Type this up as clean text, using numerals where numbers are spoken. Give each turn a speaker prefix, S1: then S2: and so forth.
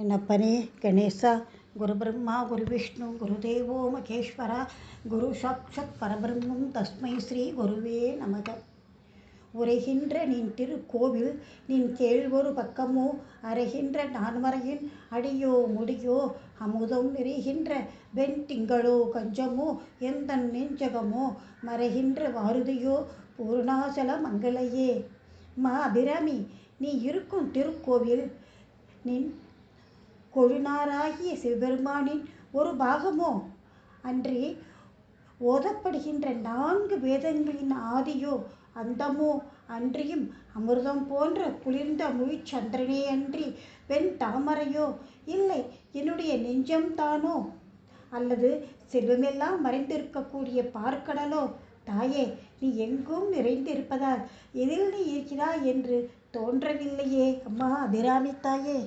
S1: என் அப்பனே கணேசா, குரு பிரம்மா குரு விஷ்ணு குருதேவோ மகேஸ்வரா, குரு சாக்ஷாத் பரபிரம்மம் தஸ்மை ஸ்ரீ குருவே நமக. உரைகின்ற நின் திருக்கோவில் நின் கேழ்வொரு பக்கமோ, அரைகின்ற நான்மறையின் அடியோ முடியோ, அமுதம் நிறைகின்ற வெண் திங்களோ கஞ்சமோ எந்தன் நெஞ்சகமோ, மறைகின்ற வாருதியோ பூர்ணாசல மங்களையே. மா அபிராமி, நீ இருக்கும் திருக்கோவில் நின் கொழுநாராகிய சிவபெருமானின் ஒரு பாகமோ அன்றி ஓதப்படுகின்ற 4 வேதங்களின் ஆதியோ அந்தமோ அன்றியும் அமிர்தம் போன்ற குளிர்ந்த முழிச்சந்திரனே அன்றி வெண் தாமரையோ இல்லை என்னுடைய நெஞ்சம்தானோ அல்லது செல்வமெல்லாம் மறைந்திருக்கக்கூடிய பார்க்கடலோ? தாயே, நீ எங்கும் நிறைந்திருப்பதால் எதில் நீ இருக்கிறாய் என்று தோன்றவில்லையே அம்மா அபிராமி தாயே.